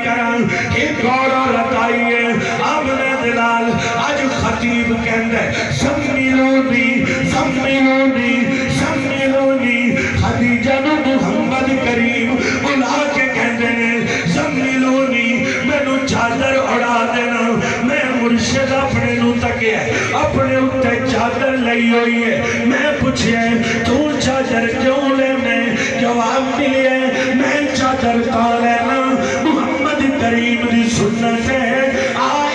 کران ایک اور عورت آئی ہے آمنہ دلال آج خطیب کہندہ ہے سمیلونی سمیلونی سمیلونی خدیجہ نو محمد کریم بلا کے کہندے نے سمیلونی میں نو چادر اڑا دینا میں مرشد اپنے نو تکے ہے اپنے اتے چادر لئی ہوئی ہے میں پوچھے تو چادر کیوں لینے جواب ملی ہے میں چادر کا لینا محمد کریم دی سنت ہے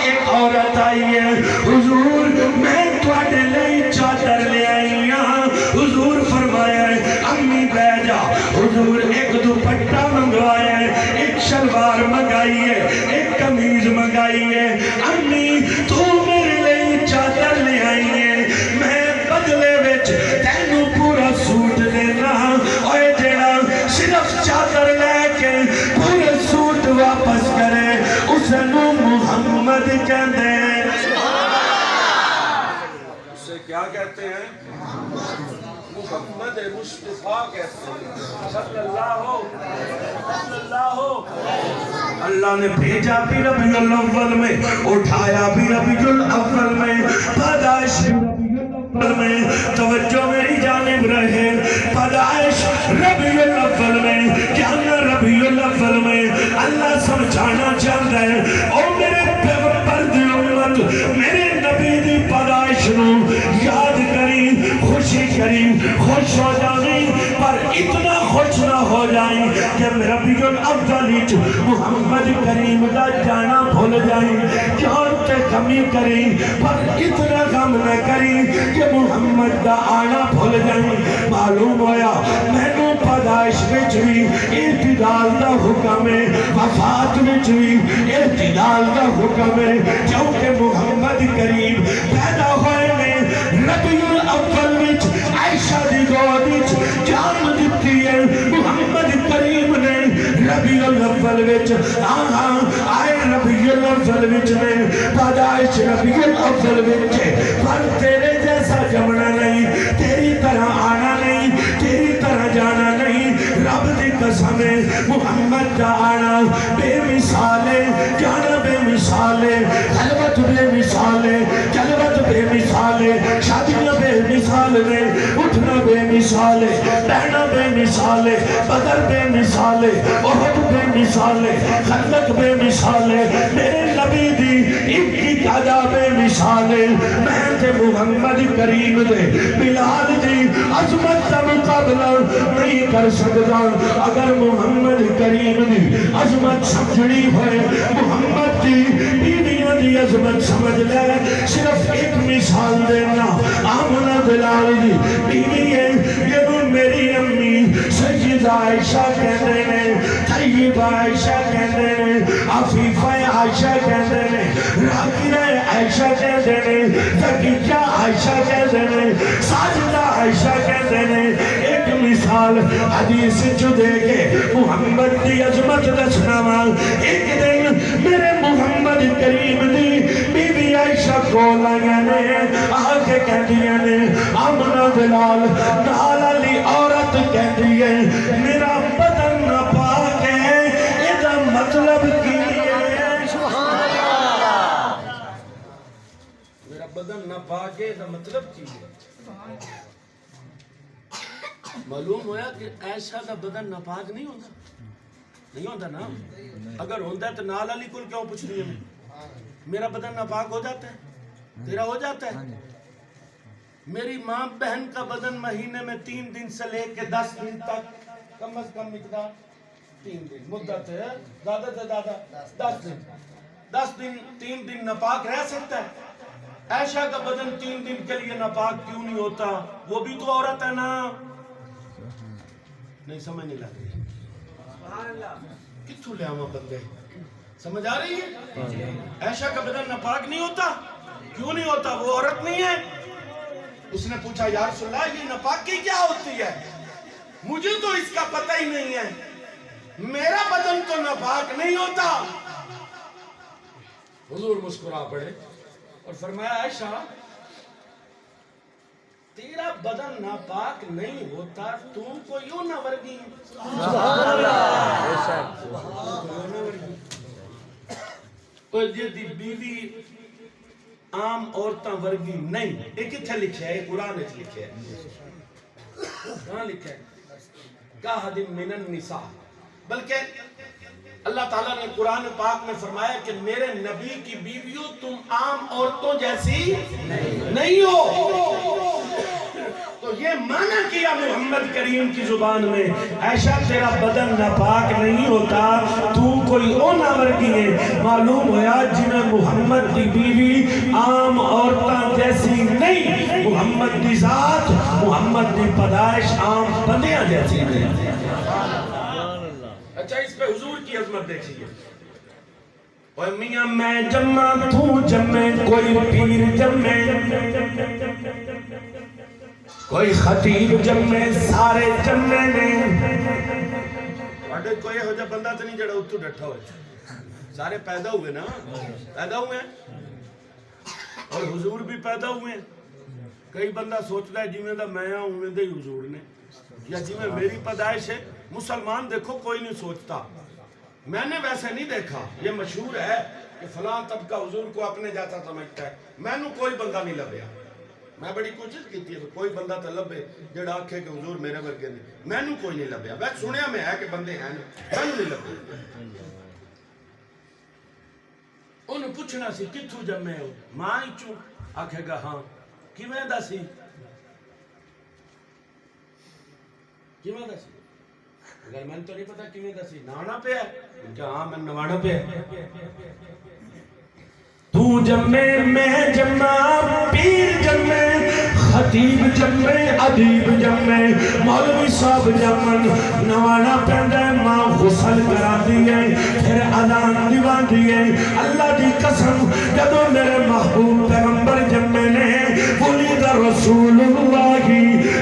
ایک عورت آئی ہے حضور میں تواڈے لئی چادر لے آئی ہاں حضور فرمایا ہے امی بہ جا حضور ایک دوپٹہ منگوایا ہے ایک شلوار منگائی ہے ایک قمیض منگائی ہے امی تو میرے لئی چادر لے آئی ہے میں بدلے وچ تینوں پورا سوٹ دینا اوے جیڑا صرف چادر لے کے پورے سوٹ واپس کرے اسے نو محمد کہندے اسے کیا کہتے ہیں محمد مصطفیٰ کہتے ہیں صلی اللہ اللہ نے بھیجا بھی ربیع الاول میں اٹھایا بھی ربیع الاول میں پیدائش بھی ربیع الاول میں توجہ میری جانب رہے پیدائش ربیع الاول میں جانا ربیع الاول میں اللہ سمجھانا چاہتا ہے اور میرے پیغمبر دی امت میرے نبی دی پیدائش نو یاد کریں خوشی کریں خوش ہو جائیں پر اتنا خوش نہ ہو جائیں کہ ربیع الاول محمد کریم دا جانا بھول جائیں جانتے کمی کریں پر اتنا غم نہ کریں کہ محمد دا آنا بھول جائیں معلوم ہویا میں نو پیدائش وچ بھی اعتدال دا حکم ہے وفات وچ بھی اعتدال دا حکم ہے کیونکہ محمد کریم پیدا ہوئے نے ربیع الاول وچ عائشہ دی گود وچ جان دتی ہے محمد کریم نے ربیع الاول وچ آئے ربیع الاول وچ نے پیدائش ربیع الاول وچ پر تیرے جیسا جمنا نہیں تیری طرح آنا نہیں تیری طرح جانا نہیں رب دی قسم ہے محمد دا آنا بے مثال ہے جانا بے مثال ہے خلوت بے مثال ہے جلوت بے مثال ہے شادیاں بے مثال ہے اٹھنا بے مثال ہے رہنا بے مثال ہے بدر بے مثال ہے احد بے مثال ہے خندق بے مثال ہے میرے نبی دی ابتدا بے مثال ہے میں تے محمد کریم دے بلال دی عظمت کا مقابلہ نہیں کر سکتا اگر محمد کریم دی عظمت سمجھنی ہوئے محمد دی بیویاں دی عظمت سمجھ لے صرف ایک مثال دینا آمنہ دلال دی بیوی ہے یہ میری امی سیدہ عائشہ کہتے ہیں طیبہ عائشہ کہتے ہیں عفیفہ عائشہ کہتے ہیں راکرہ عائشہ کہتے ہیں زکیہ عائشہ کہتے ہیں ساجدہ عائشہ کہتے ہیں ایک مثال حدیث جو دے کے محمد دی عظمت دسنا مال ایک دن میرے محمد کریم دی بیوی عائشہ کو لائیں نے آگے کہہ دیا نے آمنہ دلال نال علی عورت کہہ دیئے میرا بدن ناپاک ہے ایدہ مطلب کی میرا بدن ناپاک ہے ایدہ مطلب کی معلوم ہویا کہ عائشہ دا بدن ناپاک نہیں ہوتا نہیں ہوتا نا اگر ہوتا ہے تو نال علی کل کیوں پوچھ رہی ہے میرا بدن ناپاک ہو جاتا ہے تیرا ہو جاتا ہے میری ماں بہن کا بدن مہینے میں 3 دن سے لے کے 10 دن تک کم از کم مقدار 3 دن مدت ہے زیادہ سے زیادہ 10 دن 3 دن ناپاک رہ سکتا ہے عائشہ کا بدن 3 دن کے لیے ناپاک کیوں نہیں ہوتا وہ بھی تو عورت ہے نا نہیں سمجھ نہیں لگ رہی کتھو لے آمہ بندے سمجھ آ رہی ہے عائشہ کا بدن ناپاک نہیں ہوتا کیوں نہیں ہوتا وہ عورت نہیں ہے اس نے پوچھا یا رسول اللہ یہ ناپاکی کیا ہوتی ہے مجھے تو اس کا پتہ ہی نہیں ہے میرا بدن تو ناپاک نہیں ہوتا حضور مسکرا پڑے اور فرمایا عائشہ تیرا بدن ناپاک نہیں ہوتا تم کو یوں نہ ورگی سبحان اللہ کوئی جی بیوی عام عورتاں ورگی نہیں، یہ کتنے لکھا ہے؟ قرآن وچ لکھا ہے. کہاں لکھا ہے؟ کاہد من النساء. بلکہ اللہ تعالیٰ نے قرآن پاک میں فرمایا کہ میرے نبی کی بیویوں تم عام عورتوں جیسی نہیں ہو. تو یہ معنی کیا محمد کریم کی زبان میں، عائشہ تیرا بدن ناپاک نہیں ہوتا، تو کوئی اونا ورگی ہے. معلوم ہوا جنہیں محمد کی بیوی عام عورتاں جیسی نہیں، محمد کی ذات، محمد کی پیدائش عام بندیاں جیسی نہیں. اچھا اس پہ حضور کی عظمت دیکھیے. اوے میاں میں جمع تو جمع، کوئی پیر جمع، کوئی خطیب جمع، سارے جمع نے. وڈے کوئی ہو جا بندہ تو نہیں جڑا اتو ڈٹھا ہوئے، سارے پیدا ہوئے نا، پیدا ہوئے ہیں اور حضور بھی پیدا ہوئے ہیں. کئی بندہ سوچتا ہے جی میں دا میں ہوں میں دے حضور نے، یا جی میں میری پیدائش ہے. مسلمان دیکھو کوئی نہیں سوچتا، میں نے ویسے نہیں دیکھا. یہ مشہور ہے کہ فلاں طبقہ حضور کو اپنے جاتا سمجھتا ہے. میں نو کوئی بندہ نہیں لبیا، میں بڑی کوشش کی تھی کوئی بندہ تو لبے جڑا آکھے کہ حضور میرے ورگے نہیں. میں نو کوئی نہیں لبیا. میں سنیا میں ہے کہ بندے ہیں، میں نو نہیں لبے. انہوں پوچھنا سی کتھو جمعے ہو؟ ماں ہی چوں آکھے گا ہاں. کیویں دا سی؟ کیویں دا سی؟ اگر میں تو نہیں پتا کیویں دا سی. نانا پہ ہے کہ ہاں میں نوانا پہ ہے. تو جمع میں جمع، پیر جمع، خطیب جمع، ادیب جمع، مولوی صاحب جمع. نوانا پہندہ ماں غسل کرا دیئے پھر اذان دیوان دیئے. اللہ دی قسم جدو میرے محبوب پیغمبر جمع نے ولید رسول اللہ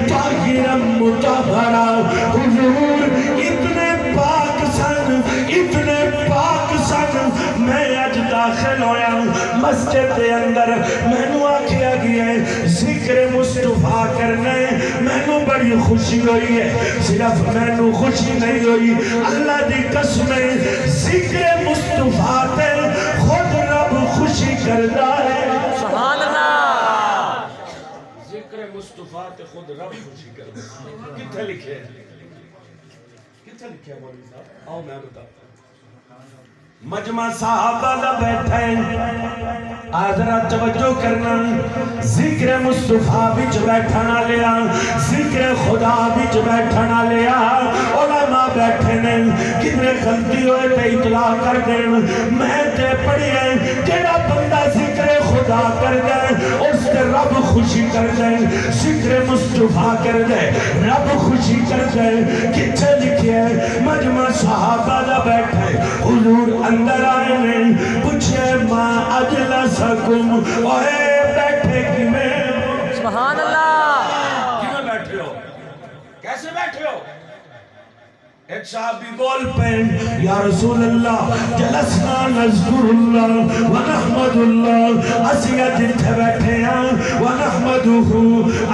طاہرا مطہرا. حضور اتنے پاک سن، اتنے پاک سن. میں اج داخل ہویا مسجد کے اندر، میں نو آکھیا گیا ہے ذکر مصطفیٰ کرنا ہے. میں نو بڑی خوشی ہوئی ہے. صرف میں نو خوشی نہیں ہوئی، اللہ دی قسم ذکر مصطفیٰ تے خود رب خوشی کردا ہے. سبحان اللہ. ذکر مصطفیٰ تے خود رب خوشی کردا ہے. کتھے لکھے ہے؟ کتھے لکھے ہے مولوی صاحب؟ آؤ میں بتاتا ہوں. مجمع صحابہ دا بیٹھے حضرات توجہ کرنا. ذکر مصطفیٰ بچ بیٹھنا لیا، ذکر خدا بچ بیٹھنا لیا. علماء بیٹھے نے، کتنے غلطی ہوئے تے اطلاع کر دیں. میں تے پڑھی ہے جڑا بندہ ذکر خدا کر دے اس تے رب خوشی کر دے، ذکر مصطفیٰ کر دے رب خوشی کر دے. کتھے لکھے ہے؟ مجمع صحابہ دا بیٹھے حضور اندر آئے نے پوچھے ماں اجلسکم، اوہ بیٹھے کیویں؟ سبحان اللہ. کیویں بیٹھے ہو؟ کیسے بیٹھے ہو؟ ایک صحابی بول پہ یا رسول اللہ جلسنا نذکر اللہ ونحمد اللہ. اسی جتھے بیٹھے ہیں ونحمدہ،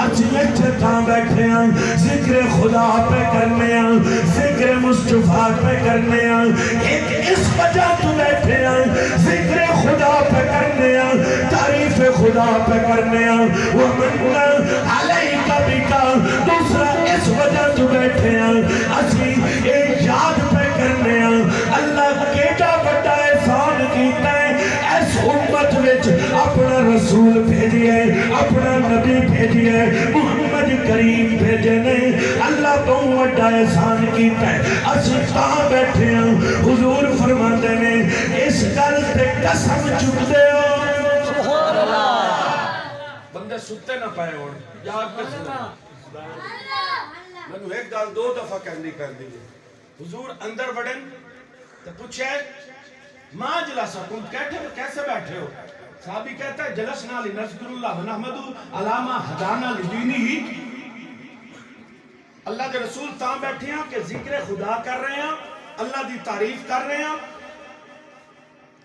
اسی جتھے تھا بیٹھے ہیں ذکر خدا پہ کرنے ہیں، ذکر مصطفیٰ پہ کرنے ہیں. ایک اس وجہ تو بیٹھے ہیں ذکر خدا پہ کرنے ہیں، تعریف خدا پہ کرنے ہیں. وَمَنَّ عَلَيْكَ بِكَ، دوسرا اس وجہ تو بیٹھے ہیں اسی ایک یاد پہ کرنے ہیں اللہ کیڑا بڑا احسان کیتا ہے. اس امت وچ اپنا رسول بھیجئے، اپنا نبی بھیجئے، محمد کریم بھیجے نے. اللہ بہت بڑا احسان کیتا ہے. اسی کہاں بیٹھے ہیں؟ حضور فرماتے نے اس گل تے قسم چکتے ہو. سبحان اللہ. بندے ستے نہ پائے ہون یاد پہ سنا. میں نے ایک گل دو دفعہ کہنی کر دی. حضور اندر بڑھن تو پوچھے ماں جلسکم، کیسے بیٹھے ہو؟ صحابی کہتا ہے جلسنا لنذکر اللہ ونحمدہ علامہ ہدانا لدینہ. اللہ کے رسول تاں بیٹھے ہیں کہ ذکر خدا کر رہے ہیں، اللہ دی تعریف کر رہے ہیں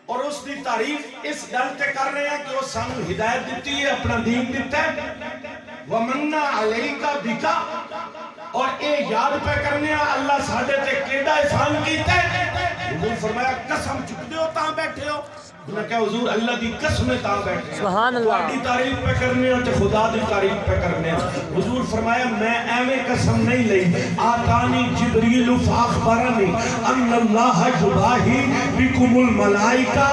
اور اس دی تعریف اس گل تے کر رہے ہیں کہ وہ سانو ہدایت دیتی ہے، اپنا دین دیتا ہے. وَمَنَّ عَلَيْكَ بِكَ، اور اے یاد پہ کرنے ہیں اللہ ساڑھے تے کیڑا احسان کیتا ہے. حضور فرمایا قسم چک دے ہو تاں بیٹھے ہو. میں کہا حضور اللہ دی قسم تا بیٹھے سبحان اللہ تہاڈی تعریف پہ کرنے تے خدا دی تعریف پہ کرنے حضور فرمایا میں ایویں قسم نہیں لئی آتانی جبریل فاخبرنی ان اللہ یباہی بکم الملائکہ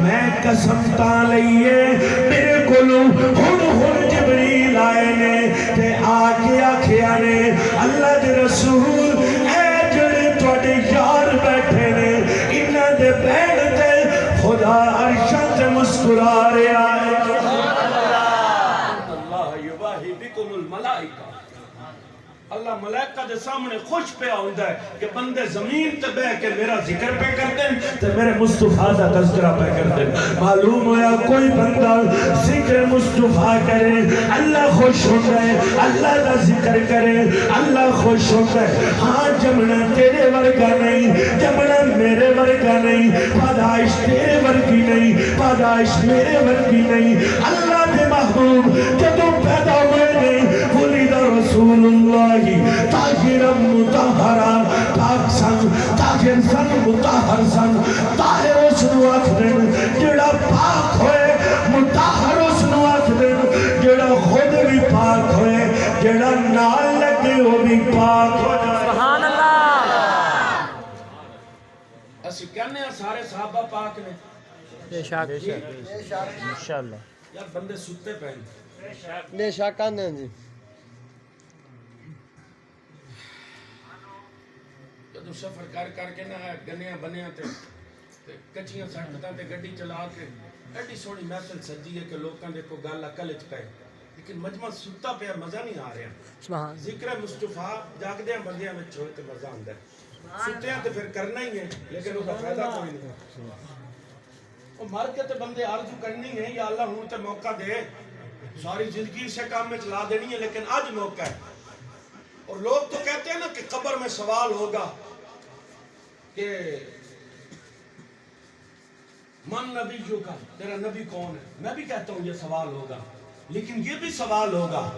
میں قسم تا لئیے میرے کولوں ہن جبریل آئے نے تے آ کے آکھیا نے اللہ دے رسول اے جڑے تواڈے یار بیٹھے نے انہاں دے بیٹھ تے خدا عرشاں تے مسکرا رہا ہے اللہ یباہی بکم الملائکہ اللہ ملائکہ دے سامنے خوش پہ ہوندا ہے کہ بندے زمین تے بیٹھ کے میرا ذکر پہ کرتے ہیں تے میرے مصطفیٰ دا تذکرہ پہ کرتے ہیں معلوم ہویا کوئی بندہ ذکر مصطفیٰ کرے اللہ خوش ہوتا ہے اللہ دا ذکر کرے اللہ خوش ہوتا ہے ہاں جمنا تیرے ورگا نہیں جمنا میرے ورگا نہیں پادائش تیرے ورگی نہیں پادائش میرے ورگی نہیں اللہ دے محبوب جدوں پیدا ہوئے نہیں ولید رسول اللہ طاہر مطہرا پاک سن طاہر سن مطہر سن طاہر اس نو آکھدن جڑا پاک ہوئے مطہر اس نو آکھدن جڑا خود بھی پاک ہوئے جڑا نال لگے وہ بھی پاک ہو جائے سبحان اللہ اسی کہنے ہیں سارے صحابہ پاک نے بے شک انشاءاللہ یار بندے ستے پہنے بے شک آندے جی جدو سفر کر کے نہ گنیاں بنیاں تے کچیاں سڑکتاں تے گڈی چلا کے ایڈی سونی محفل سجی ہے کہ لوکاں دے کو گل عقل وچ پے لیکن مجمع ستا پیا مزہ نہیں آ رہا سبحان ذکر مصطفیٰ جاگدیاں بندیاں وچ ہوئے تے مزہ آندا ہے ستیاں تے پھر کرنا ہی ہے لیکن اس کا فائدہ کوئی نہیں وہ مر کے تے بندے آرزو کرنی ہے یا اللہ ہوں تے موقع دے ساری زندگی سے کام میں چلا دینی ہے لیکن آج موقع ہے اور لوگ تو کہتے ہیں نا کہ قبر میں سوال ہوگا کہ من نبیوں کا تیرا نبی کون ہے میں بھی کہتا ہوں یہ سوال ہوگا لیکن یہ بھی سوال ہوگا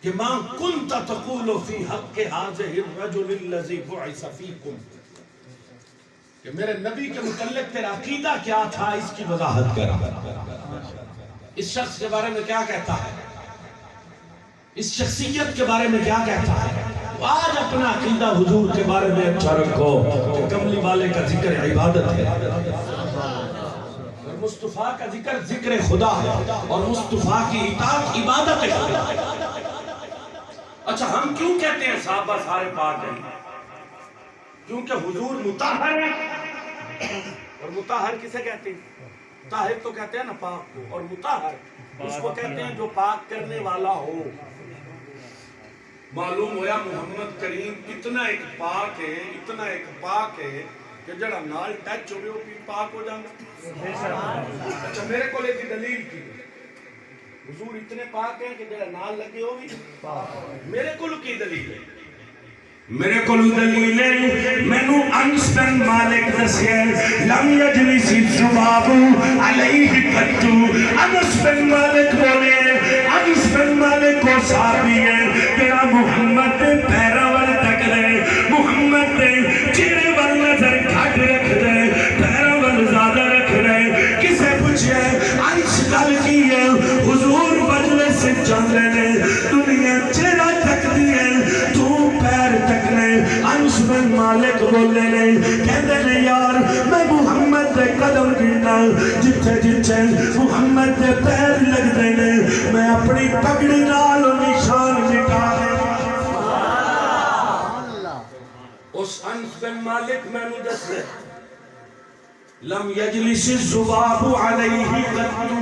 کہ ما کنت تقول فی حق هذه الرجل الذي بعث فيكم کہ میرے نبی کے متعلق تیرا عقیدہ کیا تھا اس کی وضاحت کر اس شخص کے بارے میں کیا کہتا ہے اس شخصیت کے بارے میں کیا کہتا ہے آج اپنا عقیدہ حضور کے بارے میں اچھا رکھو کہ کملی والے کا ذکر عبادت ہے اور مصطفیٰ کا ذکر ذکر خدا ہے اور مصطفیٰ کی اطاعت عبادت ہے اچھا ہم کیوں کہتے ہیں صحابہ سارے پاک ہیں کیونکہ حضور مطہر ہے اور مطہر کسے کہتے ہیں طاہر تو کہتے ہیں نا پاک کو اور مطہر اس کو کہتے ہیں جو پاک کرنے والا ہو معلوم ہویا محمد کریم اتنا ایک پاک ہے کہ جڑا نال ٹچ ہوئے وہ بھی پاک ہو جانا اچھا میرے کو ایک دلیل کی حضور اتنے پاک ہیں کہ جڑا نال لگے ہو بھی میرے کو کی دلیل ہے میرے کو دلیل ہے مینو انس بن مالک دسیا لم یجلس الذباب علیہ قط انس بن مالک بولے انس بن مالک کو صحابی ہے تیرا محمد دے پیراں ول تک دے محمد دے چہرے ول نظر گھٹ رکھ دے پیراں ول زیادہ رکھ دے کسے پوچھے انس گل کی ہے حضور مجلس سے چلے نے دنیا چہرہ تک دی ہے تو پیر تکنے انس بن مالک بولے نے کہندے نے یار میں محمد دے قدم گرنا جتھے جتھے محمد دے پیر لگ دے نے میں اپنی پگڑی نال نشان مٹا دے اس انس بن مالک میں نے دس دے لم یجلس الذباب علیہ قط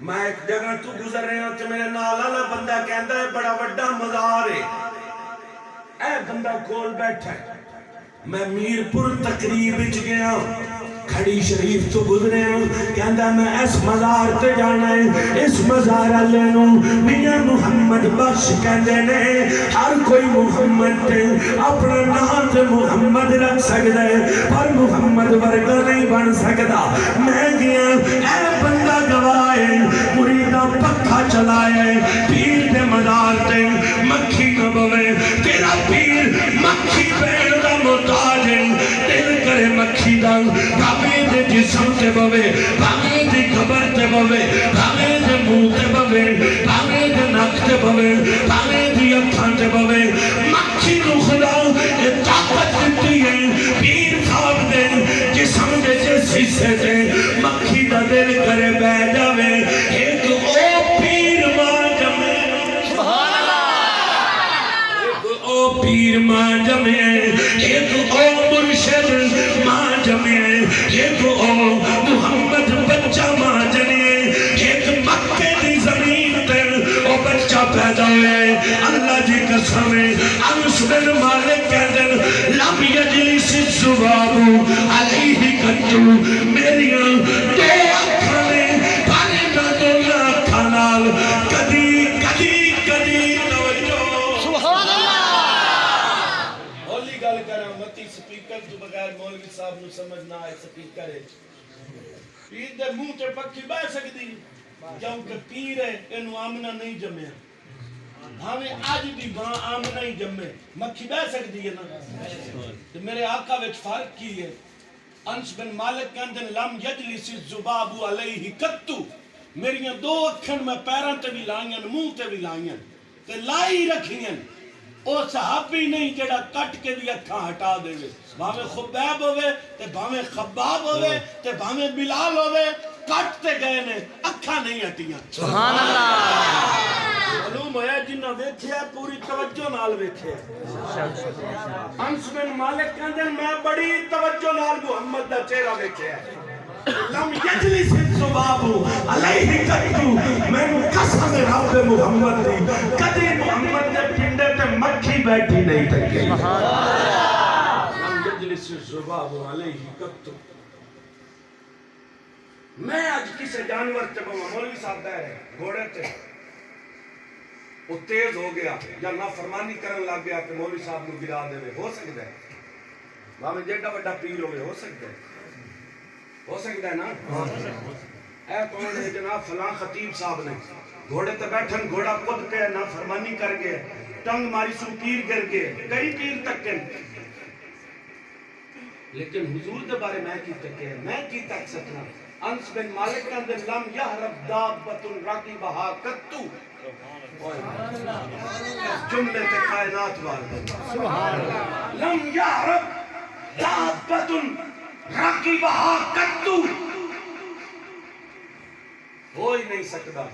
میں ایک جگہ تو گزر رہے ہیں کہ میرے نالا بندہ کہندا ہے بڑا وڈا مزار ہے اے بندہ کول بیٹھا ہے میں میرپور تقریب وچ گیا کھڑی شریف تو گزرے ہوں کہندا میں اس مزار تے جانا ہے اس مزار والے نو میاں محمد بخش کہندے نے ہر کوئی محمد تے اپنا نام تے محمد رکھ سکدا ہے پر محمد ورگا نہیں بن سکدا میں گیا اے بندہ گواہ ہے مریداں پکھا چلائے پیر دے مزار تے مکھی نہ بوے تیرا پیر مکھی پیر دا محتاج ہے کرے مکھی دا بھاویں دے جسم تے بوے بھاویں دی قبر تے بوے بھاویں دے منہ تے بوے بھاویں دے نک تے بوے بھاویں دی اکھاں تے بوے مکھی نو خدا یہ طاقت دیتی ہے پیر صاحب دے جسم دے جس حصے تے مکھی دا دل کرے بہ جاوے ایک او پیر ماں جمے او پیر ماں جمے ایک او مرشد ماں جمے ایک او محمد بچہ ماں جمے ایک مکے دی زمین تے او بچہ پیدا ہوئے اللہ جی قسم ہے انس بن مالک کہتے ہیں لم یجلس الذباب علیہ کتو میریاں دو اکھاں نے پرندہ دونوں اکھاں نال کدی توجہ ہولی گل کرا متی سپیکر تو بغیر مولوی صاحب نو سمجھ نہ آئے سپیکر ہے پیر دے منہ تے پکھی بہ سکدی کیونکہ پیر ہے اینو آمنہ نہیں جمیا ہمیں آج بھی ماں آمنہ ہی جمے مکھی بہ سکدی ہے نا تو میرے آقا وچ فرق کی ہے انس بن مالک کہندے لم یجلس الذباب علیہ کتو میریاں دو اکھن میں پیراں تے بھی لائیاں منہ تے بھی لائیاں تے لائی رکھیاں او صحابی نہیں جڑا کٹ کے بھی اکھاں ہٹا دے بھاویں خبیب ہوئے تے بھاویں خباب ہوئے تے بھاویں بلال ہوئے کٹ تے گئے نے اکھاں نہیں ہٹیاں سبحان اللہ معلوم ہویا جنہ ویکھیا پوری توجہ نال ویکھیا انس بن مالک کہندے میں بڑی توجہ نال محمد دا چہرہ ویکھیا لم یجلس الذباب علیہ کتو میں قسم رب محمد دی کدی محمد دے پنڈے تے مکھی بیٹھی نہیں تکے سبحان اللہ لم یجلس الذباب علیہ کتو میں آج کسے جانور تے مولوی صاحب دے رہے گھوڑے تے وہ تیز ہو گیا یا نافرمانی کرن لگ گیا کہ مولوی صاحب نو گرا دے ہو سکتا ہے باویں جیڑا بڑا پیر ہوئے ہو سکتا ہے نا اے کون ہے جناب فلاں خطیب صاحب نے گھوڑے تے بیٹھن گھوڑا خود پہ نافرمانی کر گئے ٹنگ ماری سو پیر گر گئے کئی پیر تک کے لیکن حضور دے بارے میں کی تکے میں کی تک سکنا انس بن مالک کا اندر لم یحرب دابت راکبہا کتو جملے تے کائنات والے لم یحرب دابت راکبہا کتو ہو ہی نہیں سکتا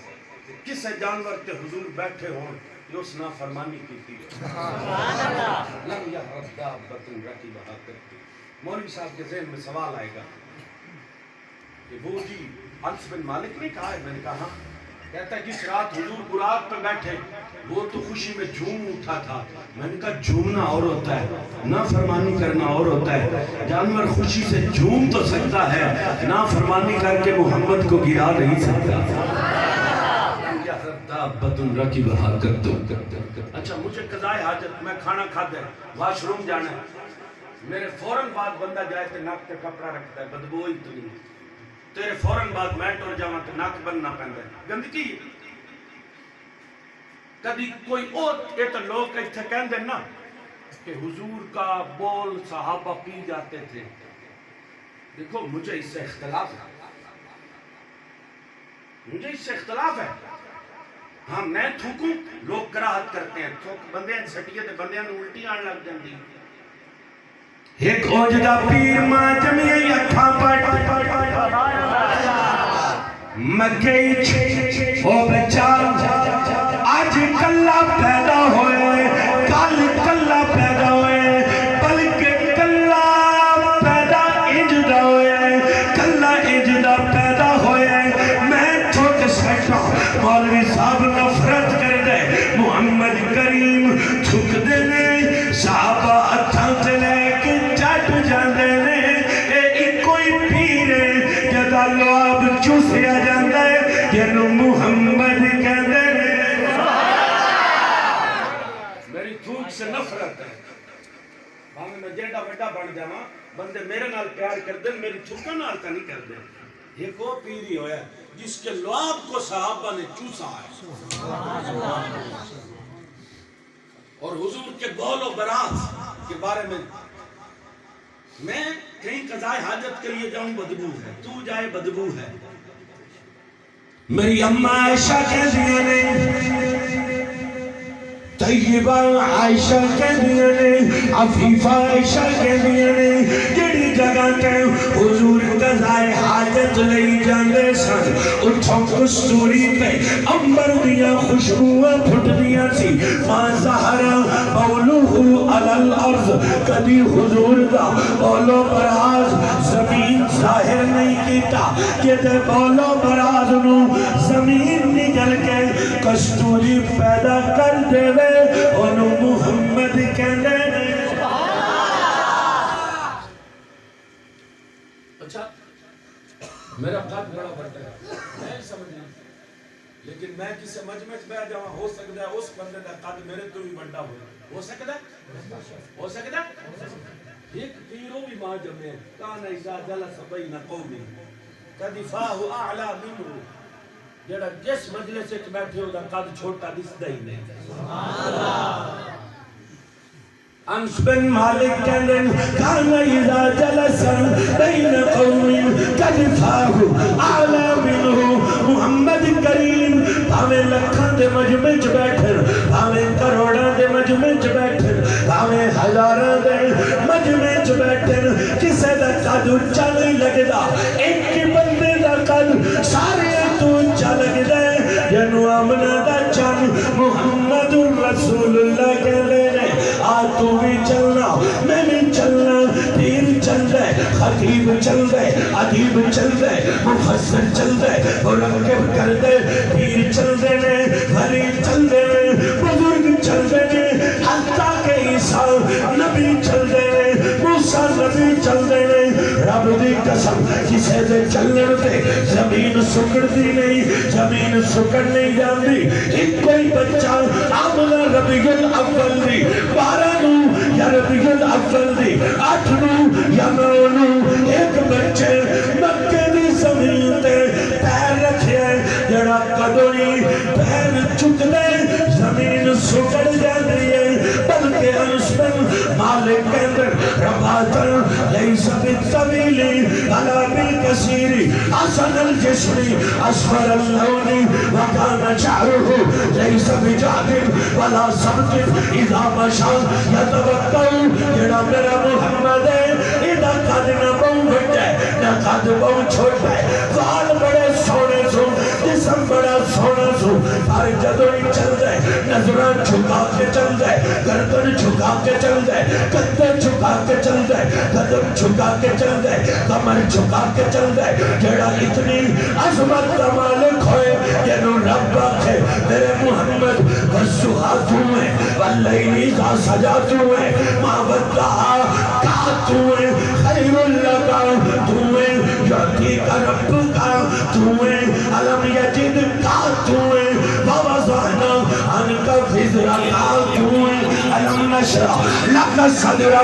کسے جانور تے حضور بیٹھے ہوں جو اس نافرمانی کیتی ہے لم یحرب دابت راکبہا کتو مولوی صاحب کے ذہن میں سوال آئے گا کہ وہ جی انس بن مالک نے کہا ہے میں نے کہا کہتا ہے جس رات حضور براق پہ بیٹھے وہ تو خوشی میں جھوم اٹھا تھا میں نے کہا جھومنا اور ہوتا ہے نافرمانی کرنا اور ہوتا ہے جانور خوشی سے جھوم تو سکتا ہے نافرمانی کر کے محمد کو گرا نہیں سکتا اچھا مجھے قضائے حاجت میں کھانا کھاتا ہے واش روم جانا ہے میرے فوراں بعد بندہ جائے تے ناک تے کپڑا رکھتا ہے بدبو ہی تو نہیں تیرے فوراں بعد میں ٹر جاواں تے ناک بننا پیندا ہے گندگی کبھی کوئی اور یہ تو لوگ ایتھے کہندے نا کہ حضور کا بول صحابہ پی جاتے تھے دیکھو مجھے اس سے اختلاف ہے ہاں میں تھوکوں لوگ کراہت کرتے ہیں تھوک بندے سٹیے تے بندے الٹی آن لگ جاندی ایک اوجدہ پیر ماں جمعی اکھاں پٹ مگئی او بچہ آج کلہ پیدا ہوئے کل کلہ پیدا ہوئے بلکہ کلہ پیدا اجدہ ہوئے کلہ اجدہ پیدا ہوئے میں ٹھوک سکتا مولوی صاحب نفرت کر دے محمد کریم ٹھوک دے صحابہ اتھاں سے لے کے چٹ جاندے نے ایک کوئی پیرے جدا لواب چوسیا جاندے جنو محمد کہندے میری تھوک سے نفرت ہے باہم میں جیڑا بڑا بن جاواں بندے میرے نال پیار کر دیں میری تھوکا نال کا نہیں کر دیں یہ کو پیری ہویا جس کے لواب کو صحابہ نے چوسا ہے اور حضور کے بول و برات کے بارے میں کہیں قضاء حاجت کے لیے جاؤں بدبو ہے، تو جائے بدبو ہے. میری اماں عائشہ کہہ دیا نے، طیبہ عائشہ کہہ دیا نے، عفیفہ عائشہ کہہ دیا نے، جڑی جگہ تے حضور قضاء حاجت لئی جاندے سن اتھوں کستوری تے امبر دیا خوشبوئیں پھٹ دیا سی. ما ظہر بولوہ علی الارض، کبھی حضور دا بولو براز زمین ظاہر نہیں کیتا کہ دے بولو براز نو زمین نگل کے کستوری پیدا کر دے وے انہوں محمد کہنے. اچھا میرا قد بڑا بڑا ہے میں سمجھ نہیں، لیکن میں کسی مجمع میں بیٹھ جاؤں، ہو سکتا ہے اس بندے کا قد میرے تو بھی بڑا ہو سکتا ہے. ایک پیروں بھی ماں جمعے کان اذا جلس بین قومی کدفاہ اعلی منہ، جڑا جس مجلس وچ بیٹھے ہو دا قد چھوٹا دسدا ہی نہیں. انس بن مالک کہندے کان اذا جلس بین قوم کدفاہ اعلی منہ. محمد کریم بھاویں لکھاں دے مجمع وچ بیٹھن، بھاویں کروڑاں دے مجمع وچ بیٹھن، بھاویں ہزاراں دے مجمع وچ بیٹھن، کسے دا قد اونچا نہیں لگدا. ایک بندے دا قد سارے تو اونچا لگدا ہے جنوں آمنہ دا چن محمد رسول اللہ کہندے نے. آ تو بھی چلنا میں بھی چلنا، پیر چل دے، خطیب چل دے، ادیب چل دے، مفسر چل دے، مرکب کر دے، پیر چل دے نے، ولی چل دے نے، بزرگ چل دے نے، حتیٰ کہ عیسیٰ نبی چل دے نے، موسیٰ نبی چل دے نے. رب دی قسم کسے دے چلن تے زمین سکڑ دی نہیں، زمین سکڑ نہیں جاندی. ایک کوئی بچہ آمنہ ربیع الاول دی 12 نو یا ربیع الاول دی 8 نو یا 9 نو ایک بچے مکے دی زمین تے پیر رکھے جڑا کدوئی پیر چک دے زمین سکڑ جاندی ہے. بلکہ انس بن مالک کہندر رباطن لیس بالطویلی علا بالکثیری حسن الجسمی اسفر اللونی وکان شعرہ لیس بجادر ولا سبتر اذا مشان یتوقع. جڑا میرا محمد ہے ادا قد نہ بہو بڑا ہے نہ قد بہو چھوٹا ہے، وال بڑے سونے سو، جسم بڑا سونا سو، پر جدو ہی چل دے نظران چھکا کے چل دے، گردن چھکا کے چل دے، کندھے چھکا کے چل دے، قدم چھکا کے چل دے، کمر چھکا کے چل دے. جڑا اتنی عظمت کا مالک ہوئے جنہوں رب آکھے میرے محمد والسحا تو ہے واللیل اذا سجا تو ہے ما ودعا کا تو ہے خیر اللہ کا تو ہے یعطی کا رب کا تو ہے علم یجد کا تو ہے ووضعنا عنک وزرک کا تو ہے علم نشرح لک صدرک